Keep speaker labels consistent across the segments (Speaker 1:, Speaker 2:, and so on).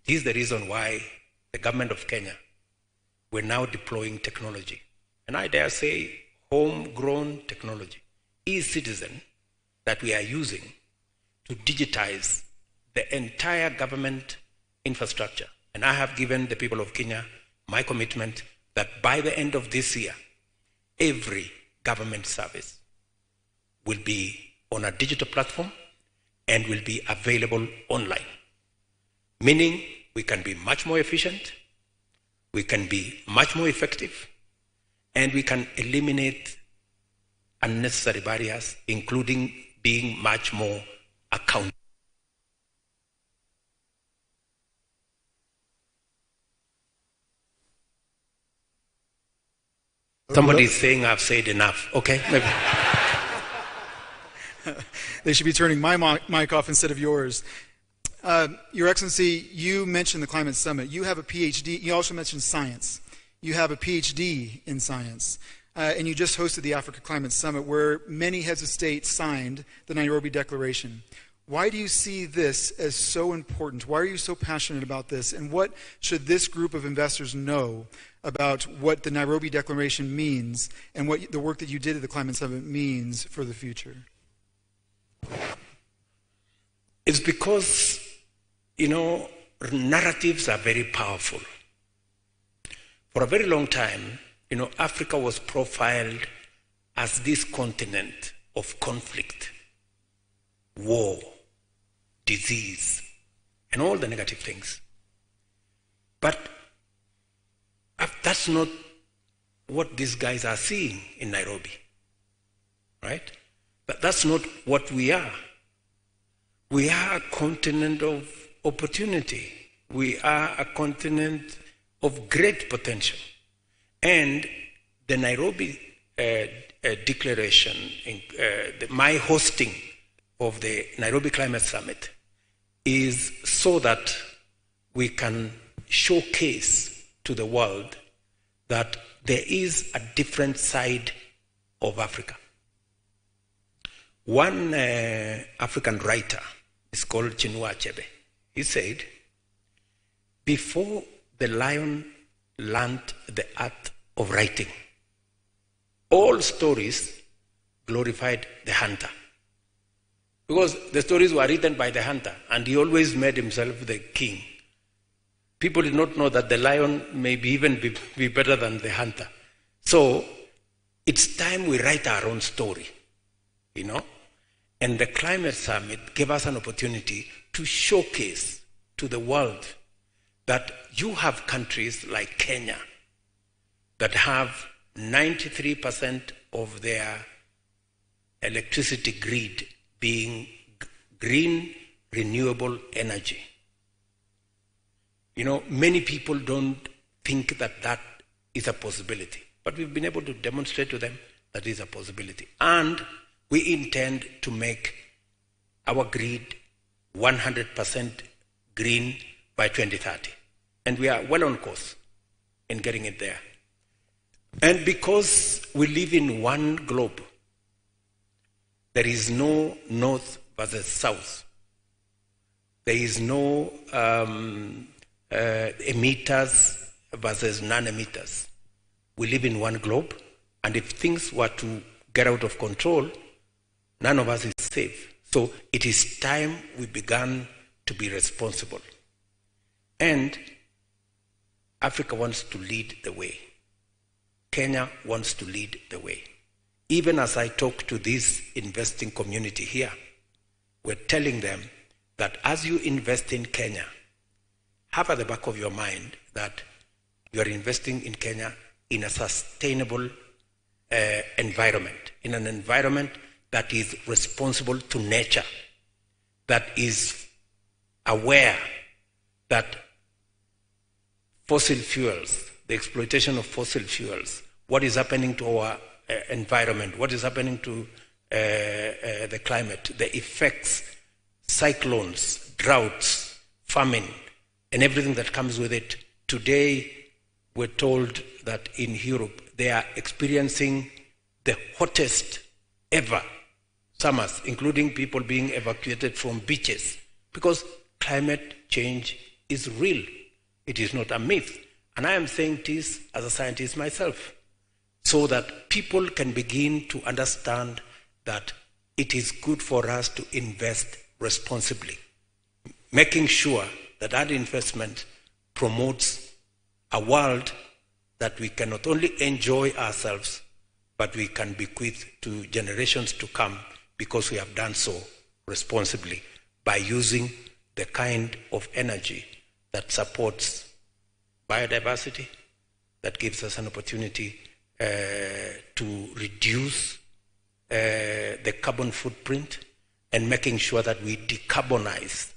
Speaker 1: It is the reason why the government of Kenya, we're now deploying technology. And I dare say homegrown technology, e-citizen, that we are using to digitize the entire government infrastructure. And I have given the people of Kenya my commitment that by the end of this year, every government service will be on a digital platform and will be available online. Meaning we can be much more efficient, we can be much more effective, and we can eliminate unnecessary barriers, including being much more accountable. Somebody is saying I've said enough. Okay, maybe.
Speaker 2: They should be turning my mic off instead of yours. Your Excellency, you mentioned the Climate Summit. You have a PhD. You also mentioned science. You have a PhD in science. And you just hosted the Africa Climate Summit where many heads of state signed the Nairobi Declaration. Why do you see this as so important? Why are you so passionate about this? And what should this group of investors know about what the Nairobi Declaration means and what the work that you did at the Climate Summit means for the future?
Speaker 1: It's because, narratives are very powerful. For a very long time, Africa was profiled as this continent of conflict, war, disease, and all the negative things. But that's not what these guys are seeing in Nairobi, right? But that's not what we are. We are a continent of opportunity. We are a continent of great potential. And the Nairobi Declaration, my hosting of the Nairobi Climate Summit is so that we can showcase to the world that there is a different side of Africa. One African writer is called Chinua Achebe. He said, before the lion learned the art of writing, all stories glorified the hunter. Because the stories were written by the hunter, and he always made himself the king. People did not know that the lion may even be better than the hunter. So it's time we write our own story, And the Climate Summit gave us an opportunity to showcase to the world that you have countries like Kenya that have 93% of their electricity grid being green, renewable energy. Many people don't think that that is a possibility, but we've been able to demonstrate to them that is a possibility. And we intend to make our grid 100% green by 2030. And we are well on course in getting it there. And because we live in one globe, there is no north versus south. There is no emitters versus non-emitters. We live in one globe, and if things were to get out of control, none of us is safe. So it is time we began to be responsible. And Africa wants to lead the way. Kenya wants to lead the way. Even as I talk to this investing community here, we're telling them that as you invest in Kenya, have at the back of your mind that you are investing in Kenya in a sustainable environment, in an environment that is responsible to nature, that is aware that fossil fuels, the exploitation of fossil fuels, what is happening to our environment, what is happening to the climate, the effects, cyclones, droughts, famine, and everything that comes with it. Today, we're told that in Europe, they are experiencing the hottest ever summers, including people being evacuated from beaches, because climate change is real. It is not a myth. And I am saying this as a scientist myself, so that people can begin to understand that it is good for us to invest responsibly, making sure that that investment promotes a world that we can not only enjoy ourselves, but we can bequeath to generations to come, because we have done so responsibly by using the kind of energy that supports biodiversity, that gives us an opportunity to reduce the carbon footprint, and making sure that we decarbonize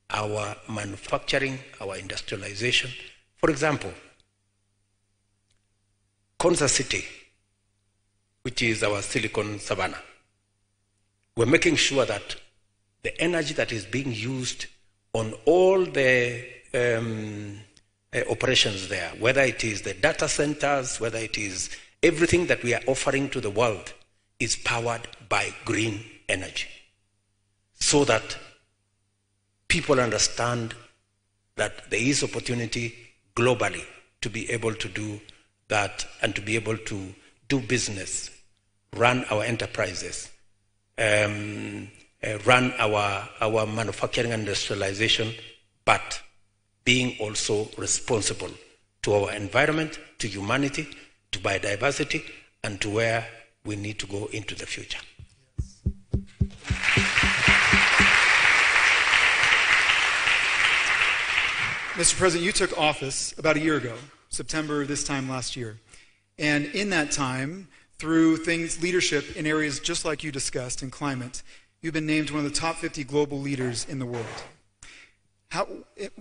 Speaker 1: our manufacturing, our industrialization. For example, Kansas City, which is our silicon savanna, we're making sure that the energy that is being used on all the operations there, whether it is the data centers, whether it is everything that we are offering to the world, is powered by green energy, so that people understand that there is opportunity globally to be able to do that, and to be able to do business, run our enterprises, run our manufacturing and industrialization, but being also responsible to our environment, to humanity, to biodiversity, and to where we need to go into the future.
Speaker 2: Mr. President, you took office about a year ago, September this time last year. And in that time, through leadership in areas just like you discussed in climate, you've been named one of the top 50 global leaders in the world.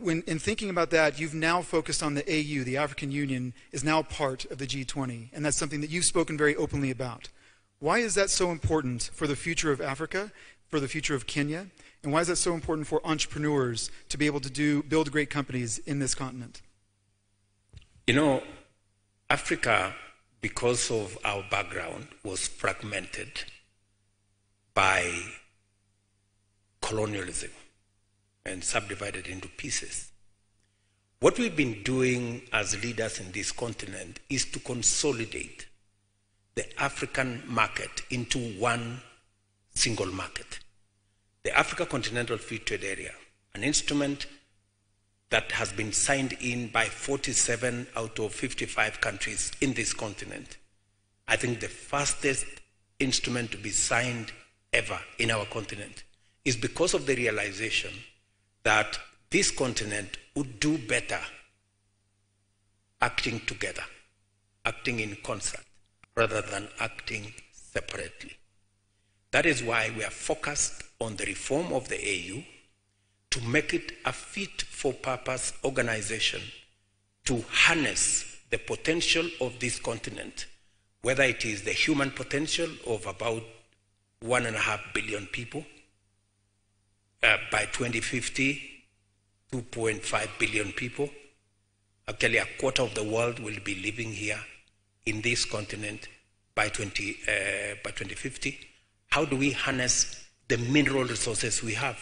Speaker 2: In thinking about that, you've now focused on the AU, the African Union, is now part of the G20, and that's something that you've spoken very openly about. Why is that so important for the future of Africa, for the future of Kenya, and why is that so important for entrepreneurs to be able to build great companies in this continent?
Speaker 1: You know, Africa, because of our background, was fragmented by colonialism and subdivided into pieces. What we've been doing as leaders in this continent is to consolidate the African market into one single market. The Africa Continental Free Trade Area, an instrument that has been signed in by 47 out of 55 countries in this continent. I think the fastest instrument to be signed ever in our continent, is because of the realization that this continent would do better acting together, acting in concert, rather than acting separately. That is why we are focused on the reform of the AU to make it a fit-for-purpose organization to harness the potential of this continent, whether it is the human potential of about 1.5 billion people, by 2050, 2.5 billion people. Actually, a quarter of the world will be living here in this continent by 2050. How do we harness the mineral resources we have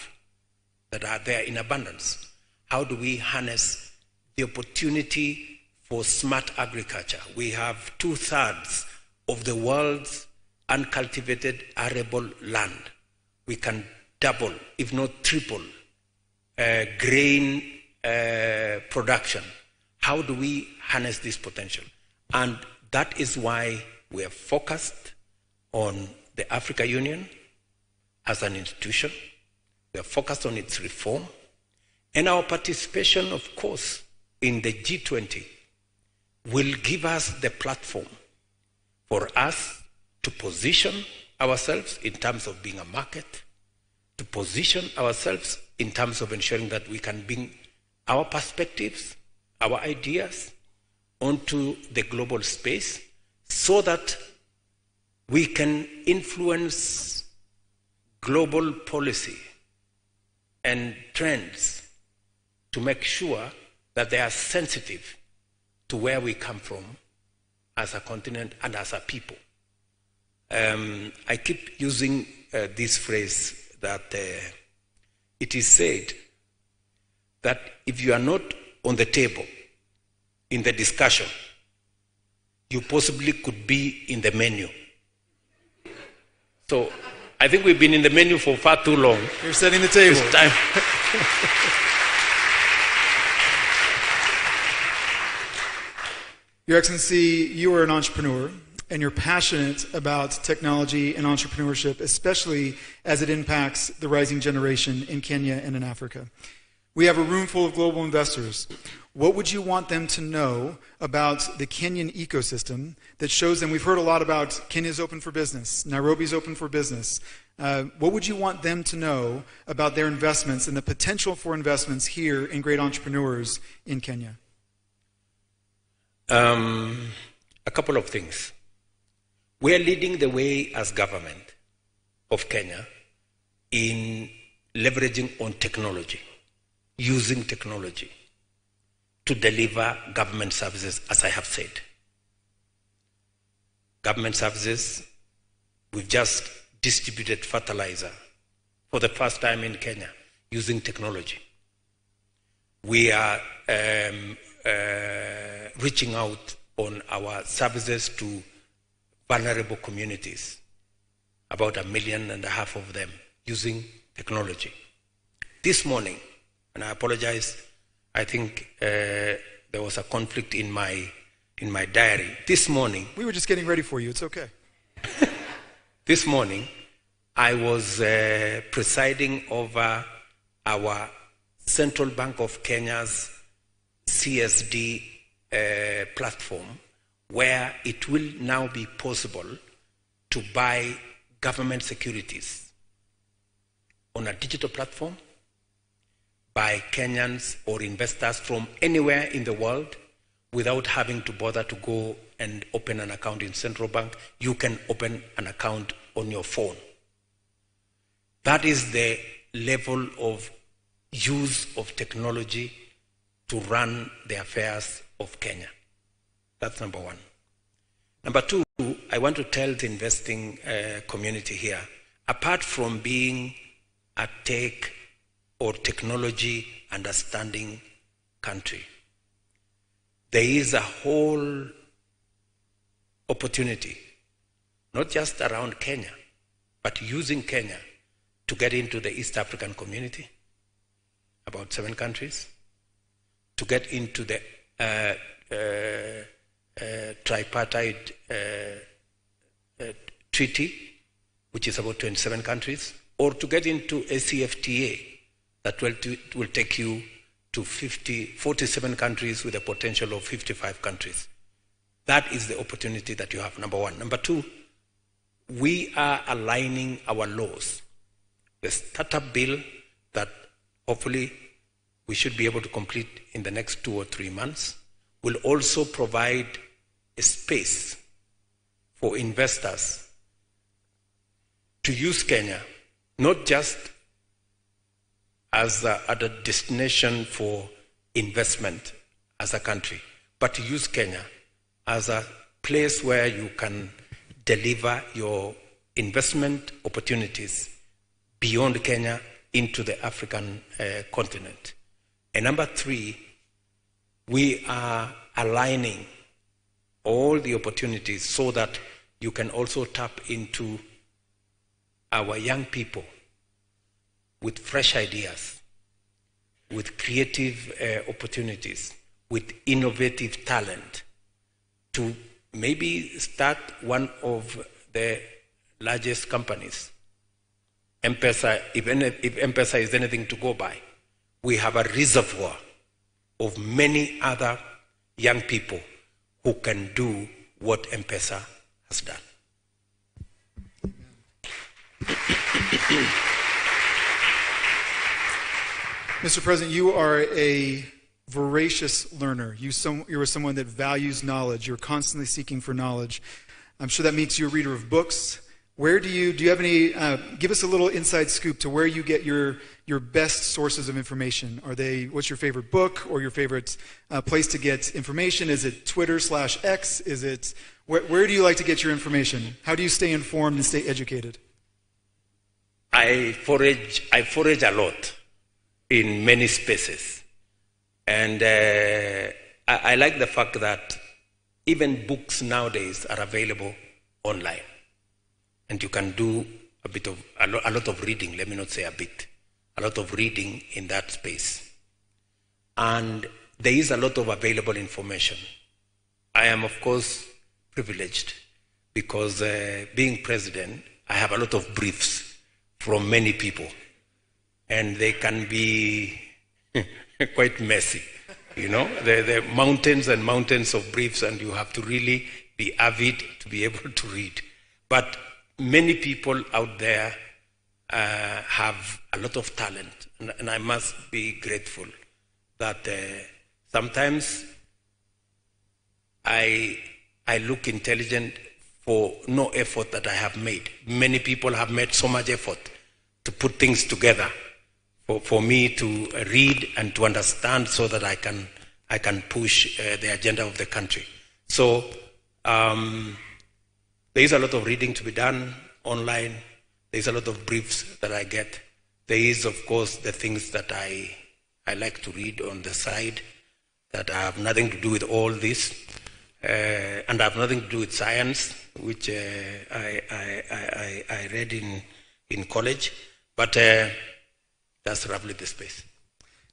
Speaker 1: that are there in abundance? How do we harness the opportunity for smart agriculture? We have 2/3 of the world's uncultivated arable land. We can double, if not triple, grain production. How do we harness this potential? And that is why we are focused on the African Union as an institution. We are focused on its reform. And our participation, of course, in the G20 will give us the platform for us to position ourselves in terms of being a market, to position ourselves in terms of ensuring that we can bring our perspectives, our ideas onto the global space, so that we can influence global policy and trends to make sure that they are sensitive to where we come from as a continent and as a people. I keep using this phrase that it is said that if you are not on the table in the discussion, you possibly could be in the menu. So I think we've been in the menu for far too long.
Speaker 2: You're setting the table.
Speaker 1: It's time.
Speaker 2: Your Excellency, you are an entrepreneur, and you're passionate about technology and entrepreneurship, especially as it impacts the rising generation in Kenya and in Africa. We have a room full of global investors. What would you want them to know about the Kenyan ecosystem that shows them? We've heard a lot about Kenya's open for business, Nairobi's open for business. What would you want them to know about their investments and the potential for investments here in great entrepreneurs in Kenya?
Speaker 1: A couple of things. We are leading the way as government of Kenya in leveraging on technology, using technology to deliver government services, as I have said. Government services, we've just distributed fertilizer for the first time in Kenya using technology. We are reaching out on our services to vulnerable communities, about 1.5 million of them, using technology. This morning, and I apologize, I think there was a conflict in my diary. This morning...
Speaker 2: We were just getting ready for you, it's okay.
Speaker 1: This morning, I was presiding over our Central Bank of Kenya's CSD platform, where it will now be possible to buy government securities on a digital platform by Kenyans or investors from anywhere in the world without having to bother to go and open an account in Central Bank. You can open an account on your phone. That is the level of use of technology to run the affairs of Kenya. That's number one. Number two, I want to tell the investing community here, apart from being a tech or technology understanding country, there is a whole opportunity, not just around Kenya, but using Kenya to get into the East African community, about 7 countries, to get into the tripartite treaty, which is about 27 countries, or to get into a CFTA that will take you to 47 countries with a potential of 55 countries. That is the opportunity that you have, number one. Number two, we are aligning our laws. The startup bill that hopefully we should be able to complete in the next 2 or 3 months will also provide a space for investors to use Kenya, not just as a destination for investment as a country, but to use Kenya as a place where you can deliver your investment opportunities beyond Kenya into the African continent. And number three, we are aligning all the opportunities so that you can also tap into our young people with fresh ideas, with creative opportunities, with innovative talent, to maybe start one of the largest companies. M-Pesa, if M-Pesa is anything to go by, we have a reservoir of many other young people who can do what M-Pesa has done.
Speaker 2: Mr. President, you are a voracious learner. You are someone that values knowledge. You're constantly seeking for knowledge. I'm sure that makes you a reader of books. Where do you have any, give us a little inside scoop to where you get your best sources of information. What's your favorite book or your favorite place to get information? Is it Twitter/X? Where do you like to get your information? How do you stay informed and stay educated?
Speaker 1: I forage a lot in many spaces. And I like the fact that even books nowadays are available online. And you can do a lot of reading, let me not say a bit, a lot of reading in that space. And there is a lot of available information. I am, of course, privileged because being president, I have a lot of briefs from many people. And they can be quite messy, you know. There are mountains and mountains of briefs, and you have to really be avid to be able to read. But many people out there have a lot of talent, and I must be grateful that sometimes I look intelligent for no effort that I have made. Many people have made so much effort to put things together for me to read and to understand so that I can push the agenda of the country. So there is a lot of reading to be done online. There is a lot of briefs that I get. There is, of course, the things that I like to read on the side that have nothing to do with all this, and have nothing to do with science, which I read in college. But that's roughly the space.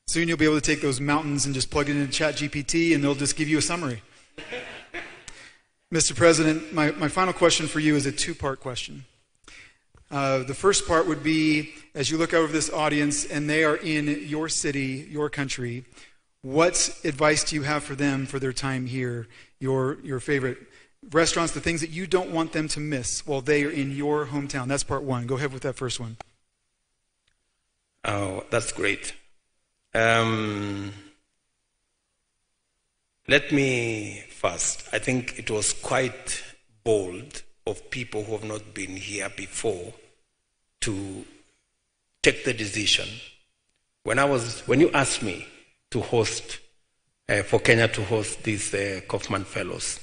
Speaker 2: Soon you'll be able to take those mountains and just plug it into ChatGPT, and they'll just give you a summary. Mr. President, my final question for you is a two-part question. The first part would be, as you look over this audience and they are in your city, your country, what advice do you have for them for their time here? Your favorite restaurants, the things that you don't want them to miss while they are in your hometown. That's part one. Go ahead with that first one.
Speaker 1: Oh, that's great. Let me first, I think it was quite bold of people who have not been here before to take the decision. When you asked me to host, for Kenya to host these Kauffman Fellows,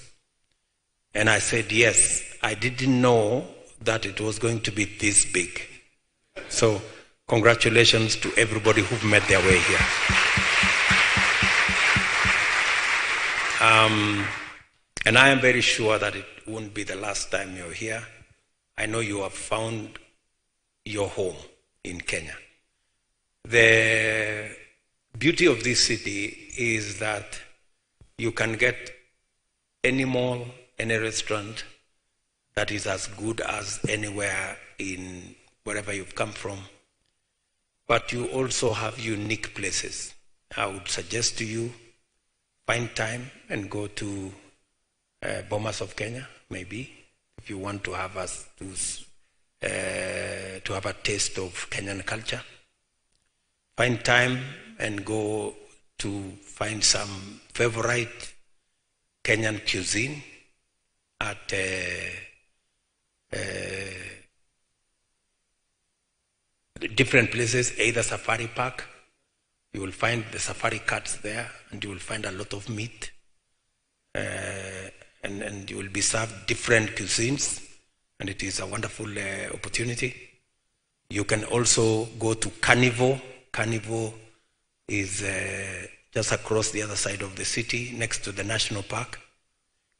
Speaker 1: and I said yes, I didn't know that it was going to be this big. So congratulations to everybody who've made their way here. And I am very sure that it won't be the last time you're here. I know you have found your home in Kenya. The beauty of this city is that you can get any mall, any restaurant that is as good as anywhere in wherever you've come from. But you also have unique places. I would suggest to you, find time and go to Bomas of Kenya, maybe, if you want to have have a taste of Kenyan culture. Find time and go to find some favorite Kenyan cuisine at different places, either Safari Park. You will find the safari carts there, and you will find a lot of meat. And you will be served different cuisines, and it is a wonderful opportunity. You can also go to Carnival. Carnival is just across the other side of the city, next to the national park.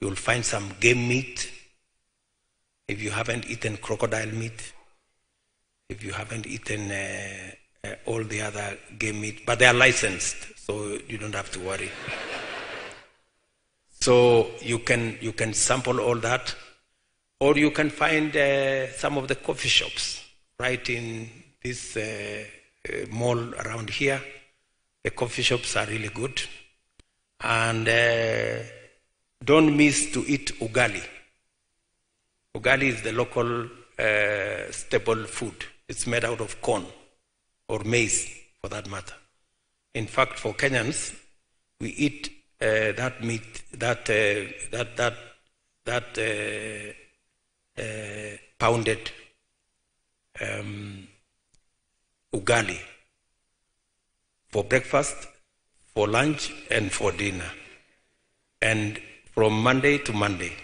Speaker 1: You will find some game meat. If you haven't eaten crocodile meat, if you haven't eaten all the other game meat, but they are licensed, so you don't have to worry. So you can sample all that, or you can find some of the coffee shops right in this mall around here. The coffee shops are really good, and don't miss to eat ugali. Ugali is the local staple food. It's made out of corn or maize, for that matter. In fact, for Kenyans, we eat that meat, pounded ugali for breakfast, for lunch, and for dinner, and from Monday to Monday,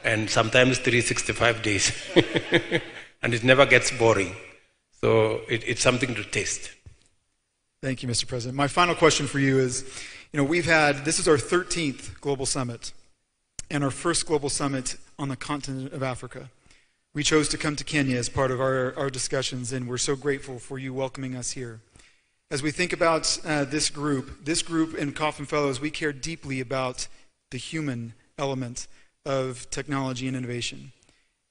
Speaker 1: and sometimes 365 days, and it never gets boring. So it's something to taste.
Speaker 2: Thank you, Mr. President. My final question for you is, this is our 13th Global Summit and our first Global Summit on the continent of Africa. We chose to come to Kenya as part of our discussions, and we're so grateful for you welcoming us here. As we think about this group in Kauffman Fellows, we care deeply about the human element of technology and innovation.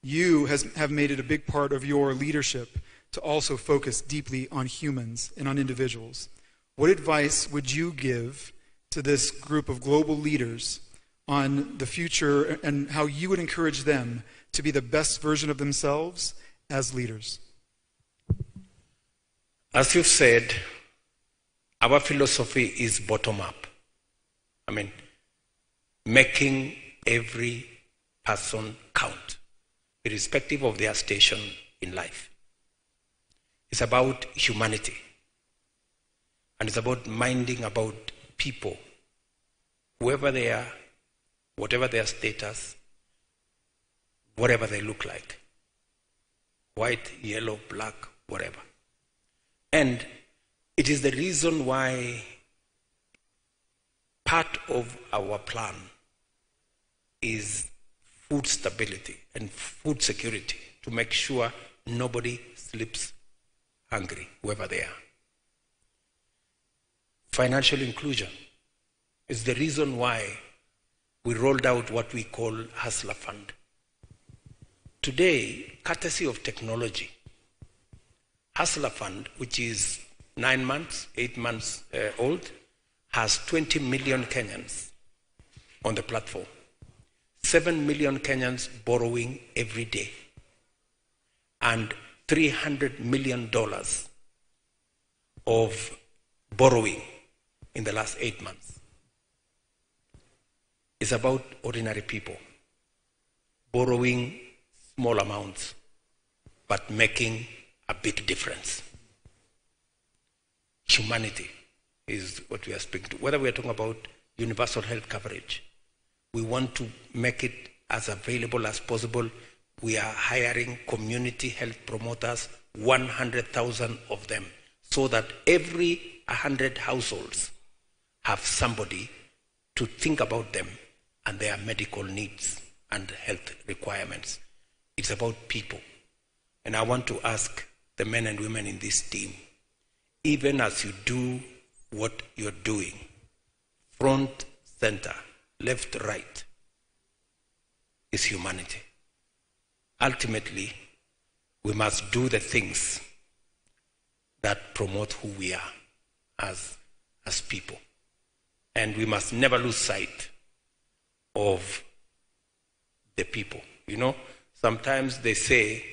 Speaker 2: You have made it a big part of your leadership to also focus deeply on humans and on individuals. What advice would you give to this group of global leaders on the future and how you would encourage them to be the best version of themselves as leaders?
Speaker 1: As you've said, our philosophy is bottom-up. Making every person count, irrespective of their station in life. It's about humanity. And it's about minding about people, whoever they are, whatever their status, whatever they look like. White, yellow, black, whatever. And it is the reason why part of our plan is food stability and food security, to make sure nobody sleeps hungry, whoever they are. Financial inclusion is the reason why we rolled out what we call Hustler Fund. Today, courtesy of technology, Hustler Fund, which is 9 months, 8 months old, has 20 million Kenyans on the platform. 7 million Kenyans borrowing every day. And $300 million of borrowing in the last 8 months. It's about ordinary people borrowing small amounts, but making a big difference. Humanity is what we are speaking to. Whether we are talking about universal health coverage, we want to make it as available as possible. We are hiring community health promoters, 100,000 of them, so that every 100 households have somebody to think about them and their medical needs and health requirements. It's about people. And I want to ask the men and women in this team, even as you do what you're doing, front, center, left, right, is humanity. Ultimately, we must do the things that promote who we are as people. And we must never lose sight of the people. Sometimes they say,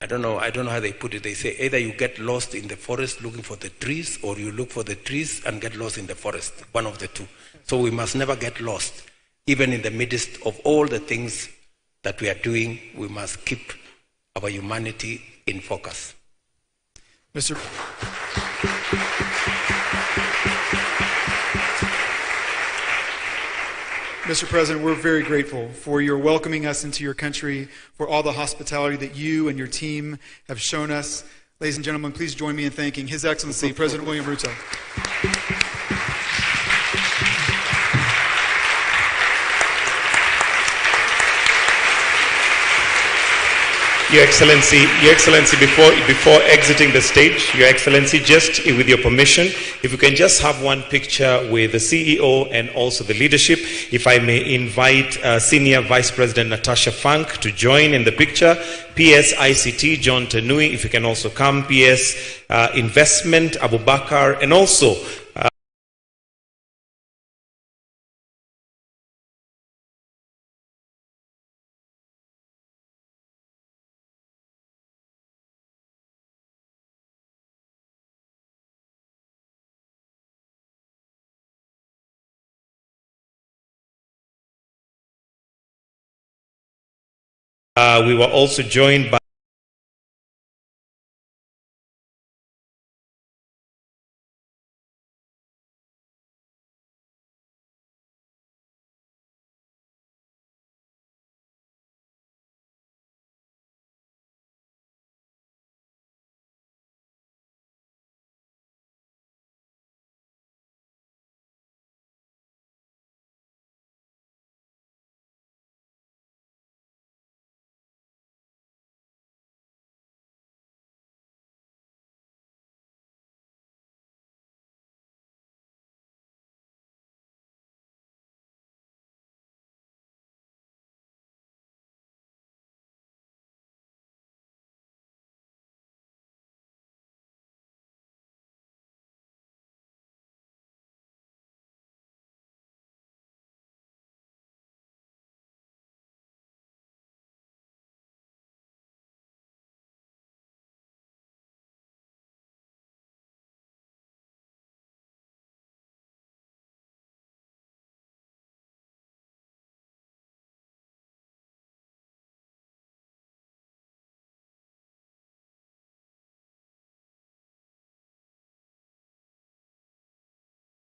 Speaker 1: I don't know how they put it, they say either you get lost in the forest looking for the trees, or you look for the trees and get lost in the forest, one of the two. So we must never get lost. Even in the midst of all the things that we are doing, we must keep our humanity in focus.
Speaker 2: Mr. President, we're very grateful for your welcoming us into your country, for all the hospitality that you and your team have shown us. Ladies and gentlemen, please join me in thanking His Excellency, President William Ruto.
Speaker 3: Your Excellency, before exiting the stage, Your Excellency, just with your permission, if you can just have one picture with the CEO and also the leadership. If I may invite Senior Vice President Natasha Funk to join in the picture. PS ICT, John Tenui, if you can also come. PS Investment, Abubakar, and also we were also joined by